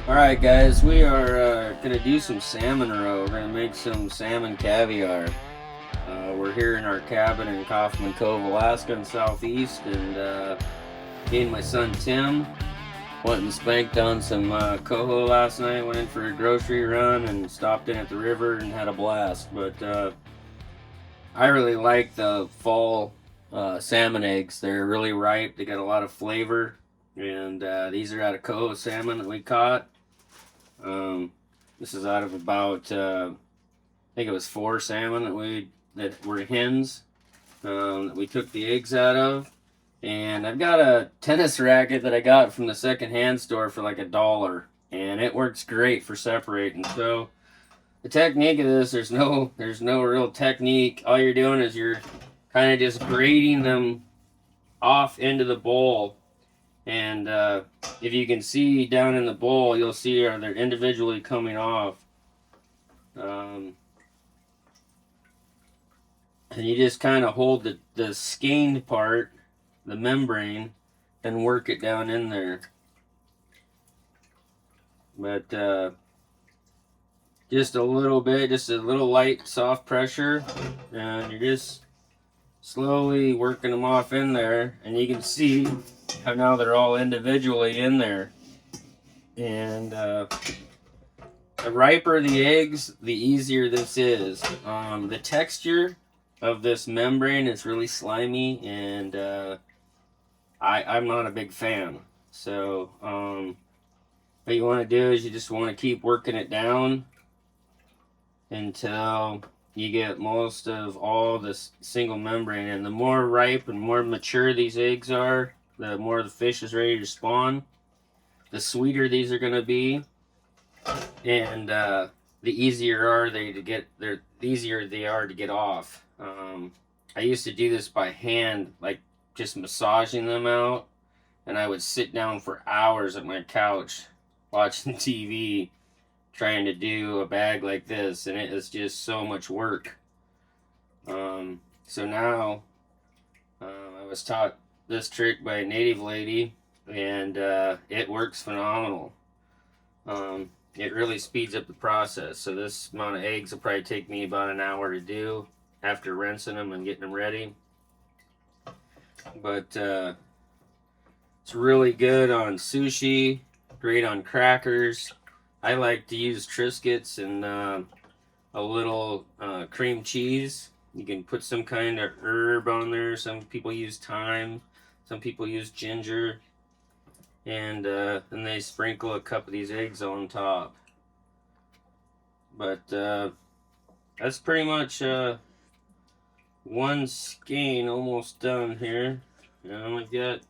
Alright guys, we are gonna do some salmon roe. We're gonna make some salmon caviar. We're here in our cabin in Kaufman Cove, Alaska in Southeast, and me and my son Tim went and spanked on some coho last night, went in for a grocery run and stopped in at the river and had a blast. But I really like the fall salmon eggs. They're really ripe, they got a lot of flavor, and these are out of coho salmon that we caught. Um, this is out of about I think it was 4 salmon that were hens that we took the eggs out of. And I've got a tennis racket that I got from the secondhand store for like $1, and it works great for separating. So the technique of this, there's no real technique. All you're doing is you're kind of just grating them off into the bowl. And if you can see down in the bowl, you'll see they're individually coming off. And you just kind of hold the skeined part, the membrane, and work it down in there. But just a little bit, just a little light, soft pressure, and you're just slowly working them off in there. And you can see how now they're all individually in there. And the riper the eggs, the easier this is. The texture of this membrane is really slimy, and I'm not a big fan. So what you want to do is you just want to keep working it down until you get most of all this single membrane. And the more ripe and more mature these eggs are, the more the fish is ready to spawn, the sweeter these are going to be, and the easier they are to get off. I used to do this by hand, like just massaging them out, and I would sit down for hours at my couch watching TV trying to do a bag like this, and it is just so much work. So now I was taught this trick by a native lady, and it works phenomenal. It really speeds up the process. So this amount of eggs will probably take me about an hour to do after rinsing them and getting them ready. But it's really good on sushi, great on crackers. I like to use Triscuits and a little cream cheese. You can put some kind of herb on there. Some people use thyme, some people use ginger, and then they sprinkle a cup of these eggs on top. But that's pretty much one skein almost done here. I only got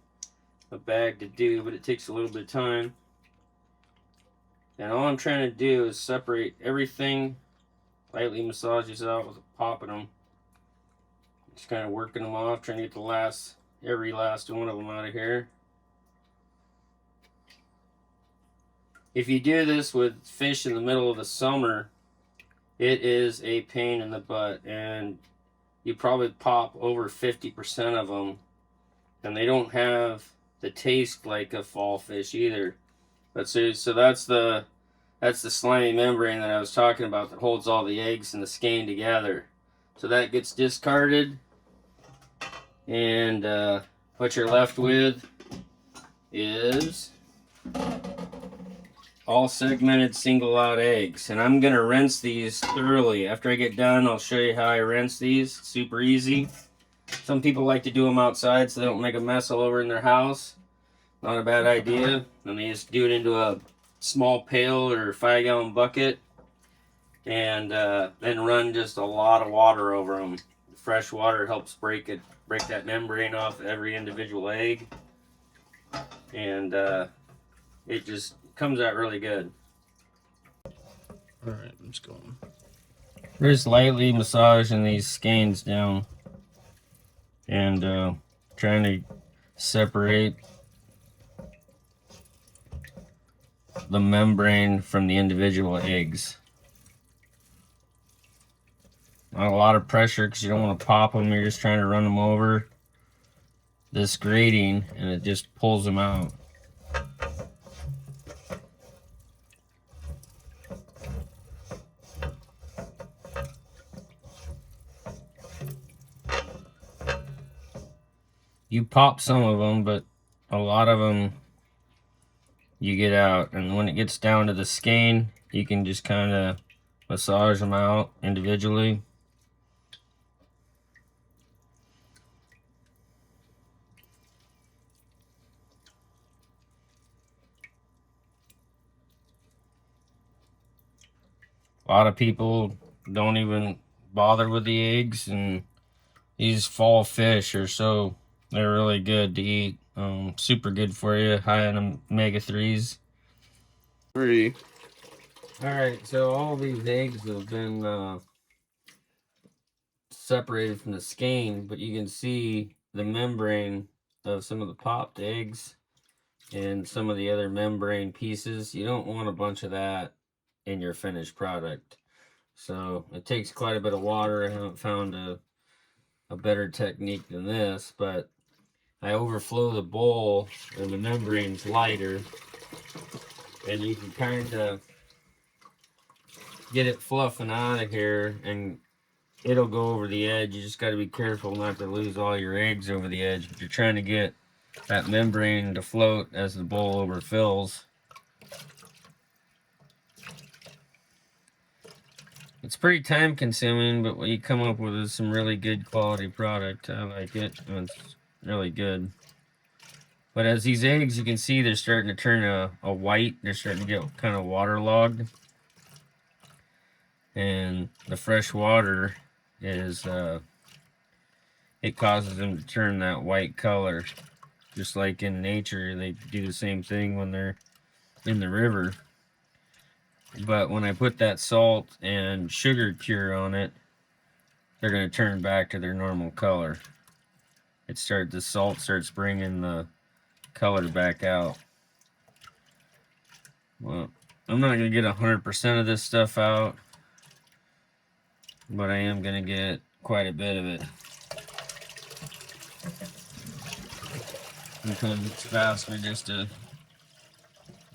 a bag to do, but it takes a little bit of time. And all I'm trying to do is separate everything, lightly massage these out with popping them. Just kind of working them off, trying to get every last one of them out of here. If you do this with fish in the middle of the summer, it is a pain in the butt, and you probably pop over 50% of them, and they don't have the taste like a fall fish either. But so that's the slimy membrane that I was talking about that holds all the eggs and the skein together. So that gets discarded, and what you're left with is all segmented single out eggs. And I'm gonna rinse these thoroughly. After I get done, I'll show you how I rinse these. It's super easy. Some people like to do them outside so they don't make a mess all over in their house. Not a bad idea. And they just do it into a small pail or 5-gallon bucket, and then run just a lot of water over them. Fresh water helps break that membrane off every individual egg, and it just comes out really good. Alright, let's go. Just lightly massaging these skeins down and trying to separate the membrane from the individual eggs. Not a lot of pressure because you don't want to pop them. You're just trying to run them over this grating, and it just pulls them out. You pop some of them, but a lot of them you get out. And when it gets down to the skein, you can just kind of massage them out individually. A lot of people don't even bother with the eggs, and these fall fish are they're really good to eat. Super good for you, high in omega-3s. Three. All right, so all these eggs have been separated from the skein, but you can see the membrane of some of the popped eggs and some of the other membrane pieces. You don't want a bunch of that in your finished product. So it takes quite a bit of water. I haven't found a better technique than this, but I overflow the bowl and the membrane's lighter, and you can kind of get it fluffing out of here, and it'll go over the edge. You just got to be careful not to lose all your eggs over the edge. But you're trying to get that membrane to float as the bowl overfills. It's pretty time consuming, but what you come up with is some really good quality product. I like it. It's really good. But as these eggs, you can see they're starting to turn a white. They're starting to get kind of waterlogged. And the fresh water is, it causes them to turn that white color. Just like in nature, they do the same thing when they're in the river. But when I put that salt and sugar cure on it, they're going to turn back to their normal color. The salt starts bringing the color back out. Well, I'm not going to get 100% of this stuff out, but I am going to get quite a bit of it. Because it's faster just to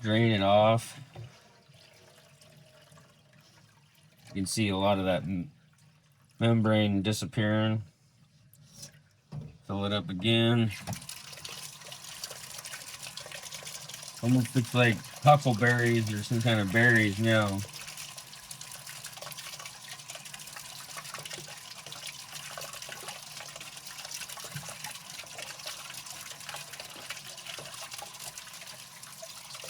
drain it off. You can see a lot of that membrane disappearing. Fill it up again. Almost looks like huckleberries or some kind of berries now.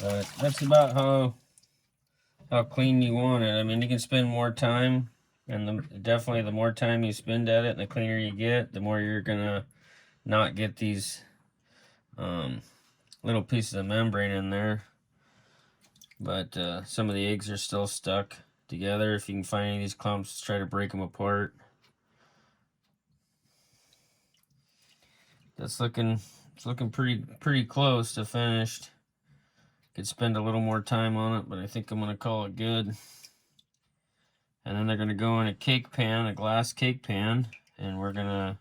But that's about how clean you want it. I mean, you can spend more time, and definitely the more time you spend at it, and the cleaner you get, the more you're gonna not get these little pieces of membrane in there. But some of the eggs are still stuck together. If you can find any of these clumps, try to break them apart. It's looking pretty close to finished. Could spend a little more time on it, but I think I'm gonna call it good. And then they're gonna go in a cake pan, a glass cake pan, and we're gonna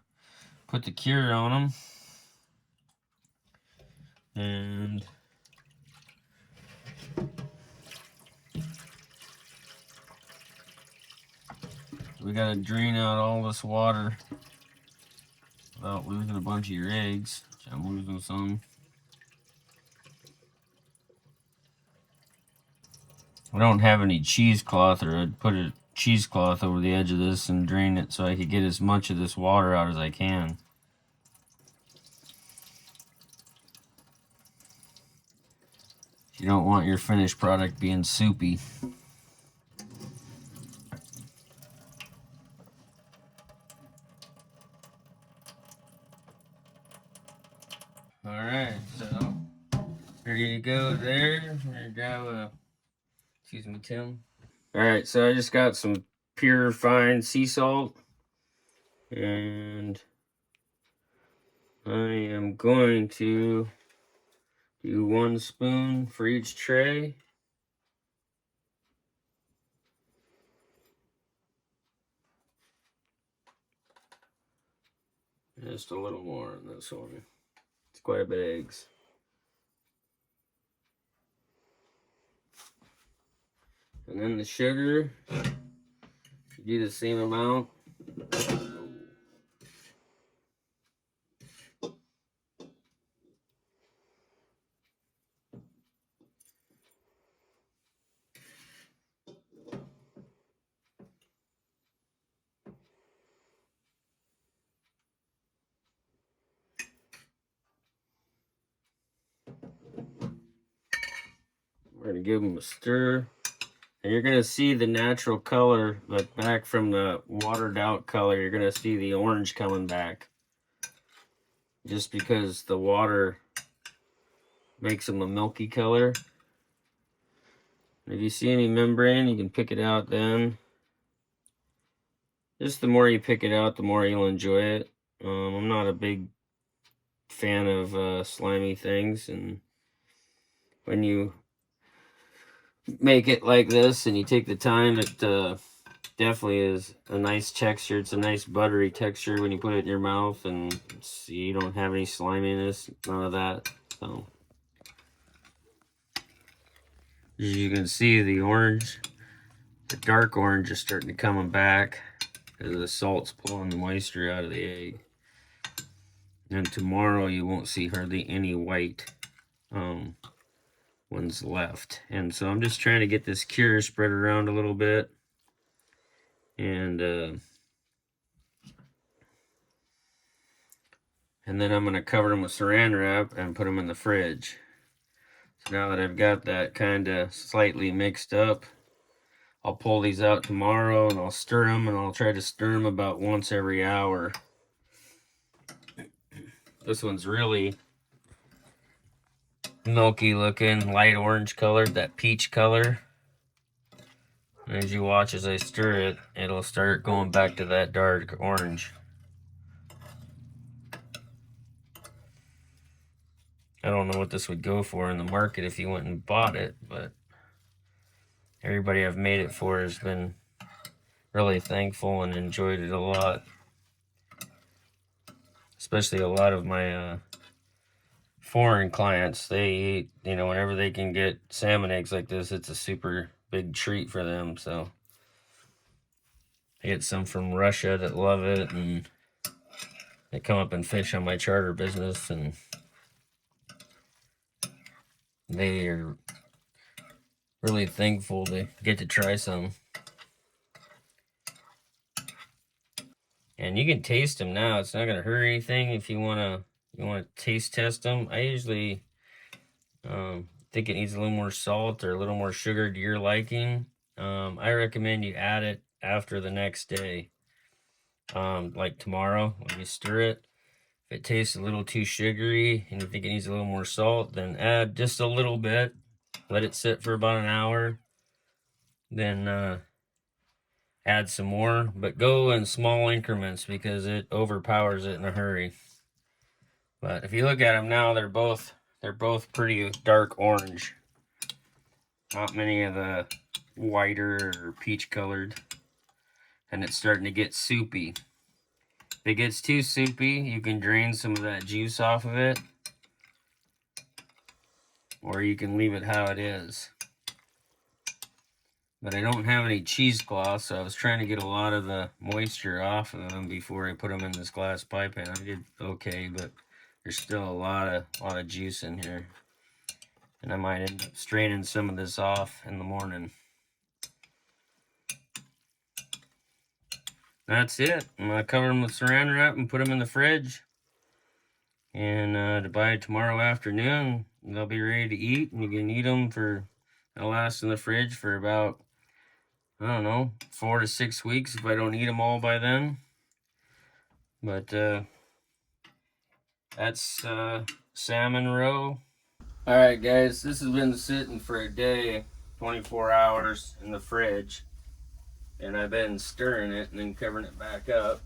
put the cure on them. And we gotta drain out all this water without losing a bunch of your eggs. I'm losing some. I don't have any cheesecloth, or I'd put a cheesecloth over the edge of this and drain it so I could get as much of this water out as I can. You don't want your finished product being soupy. Alright, so ready to go there. I'm gonna grab excuse me, Tim. Alright, so I just got some pure fine sea salt, and I am going to do 1 spoon for each tray. Just a little more on this one. It's quite a bit of eggs. And then the sugar, you do the same amount. We're gonna give them a stir. And you're gonna see the natural color, but back from the watered out color, you're gonna see the orange coming back. Just because the water makes them a milky color. If you see any membrane, you can pick it out then. Just the more you pick it out, the more you'll enjoy it. I'm not a big fan of slimy things, and when you make it like this and you take the time, it definitely is a nice texture. It's a nice buttery texture when you put it in your mouth, and see, you don't have any sliminess, none of that. So as you can see, the orange, the dark orange is starting to come back as the salt's pulling the moisture out of the egg. And tomorrow you won't see hardly any white ones left. And so I'm just trying to get this cure spread around a little bit. And then I'm going to cover them with saran wrap and put them in the fridge. So now that I've got that kind of slightly mixed up, I'll pull these out tomorrow and I'll stir them, and I'll try to stir them about once every hour. This one's really milky looking, light orange colored, that peach color. And as you watch as I stir it, it'll start going back to that dark orange. I don't know what this would go for in the market if you went and bought it, but everybody I've made it for has been really thankful and enjoyed it a lot. Especially a lot of my foreign clients. They eat, whenever they can get salmon eggs like this, it's a super big treat for them. So I get some from Russia that love it, and they come up and fish on my charter business, and they are really thankful to get to try some. And you can taste them now. It's not gonna hurt anything if you wanna taste test them. I usually think it needs a little more salt or a little more sugar to your liking. I recommend you add it after the next day. Like tomorrow when you stir it. If it tastes a little too sugary and you think it needs a little more salt, then add just a little bit. Let it sit for about an hour. Then add some more, but go in small increments because it overpowers it in a hurry. But if you look at them now, they're both pretty dark orange. Not many of the whiter or peach colored. And it's starting to get soupy. If it gets too soupy, you can drain some of that juice off of it, or you can leave it how it is. But I don't have any cheesecloth, so I was trying to get a lot of the moisture off of them before I put them in this glass pipe, and I did okay, but there's still a lot of juice in here, and I might end up straining some of this off in the morning. That's it. I'm gonna cover them with saran wrap and put them in the fridge, and by tomorrow afternoon they'll be ready to eat, and you can eat them they'll last in the fridge for about, I don't know, 4 to 6 weeks if I don't eat them all by then. But that's salmon roe. Alright guys, this has been sitting for a day, 24 hours in the fridge, and I've been stirring it and then covering it back up.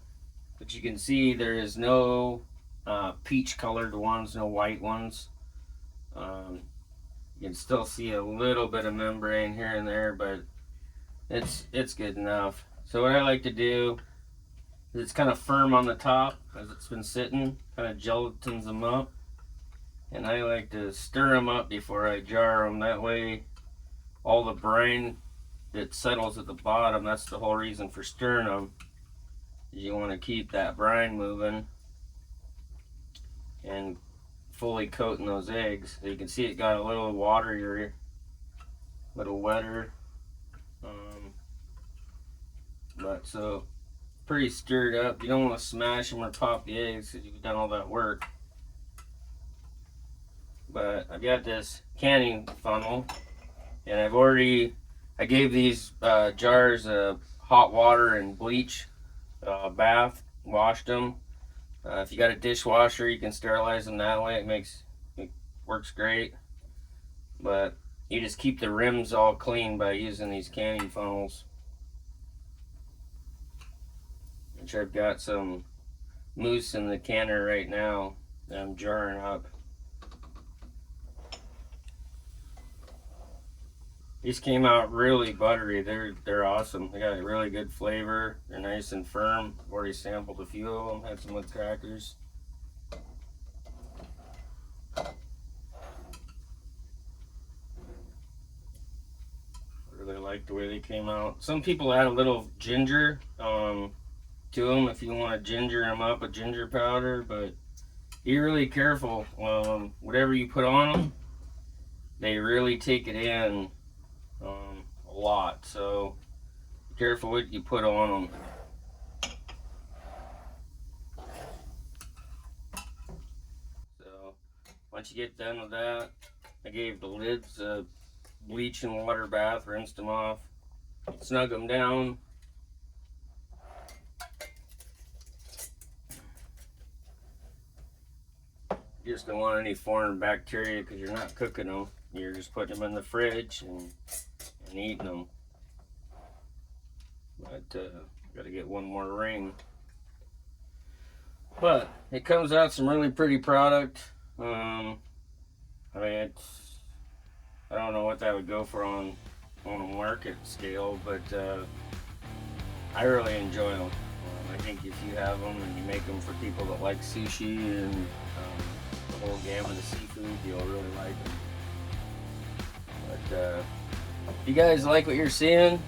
But you can see there is no peach colored ones, no white ones. You can still see a little bit of membrane here and there, but it's good enough. So what I like to do is, it's kind of firm on the top as it's been sitting, kind of gelatins them up, and I like to stir them up before I jar them. That way all the brine that settles at the bottom, that's the whole reason for stirring them, is you want to keep that brine moving and fully coating those eggs. So you can see it got a little waterier, a little wetter, but so pretty stirred up. You don't want to smash them or pop the eggs because you've done all that work. But I've got this canning funnel, And I gave these jars of hot water and bleach bath, washed them. If you got a dishwasher, you can sterilize them that way. It works great. But you just keep the rims all clean by using these canning funnels, which I've got some mousse in the canner right now that I'm jarring up. These came out really buttery. They're awesome. They got a really good flavor. They're nice and firm. I've already sampled a few of them. Had some with crackers. Really like the way they came out. Some people add a little ginger to them if you want to ginger them up with ginger powder, but be really careful. Whatever you put on them, they really take it in a lot. So be careful what you put on them. So once you get done with that, I gave the lids a bleach and water bath, rinsed them off, snug them down. You just don't want any foreign bacteria because you're not cooking them. You're just putting them in the fridge and eating them. But got to get one more ring. But it comes out some really pretty product. I mean, I don't know what that would go for on a market scale, but I really enjoy them. I think if you have them and you make them for people that like sushi and the whole gamut of seafood, you'll really like them. But if you guys like what you're seeing,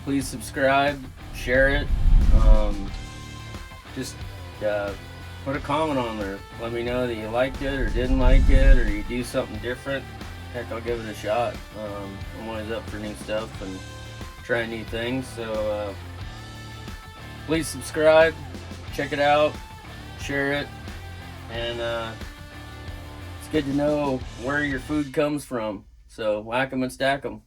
please subscribe, share it. Just put a comment on there. Let me know that you liked it or didn't like it, or you do something different. Heck, I'll give it a shot. I'm always up for new stuff and trying new things. So please subscribe, check it out, share it, and it's good to know where your food comes from. So whack 'em and stack 'em.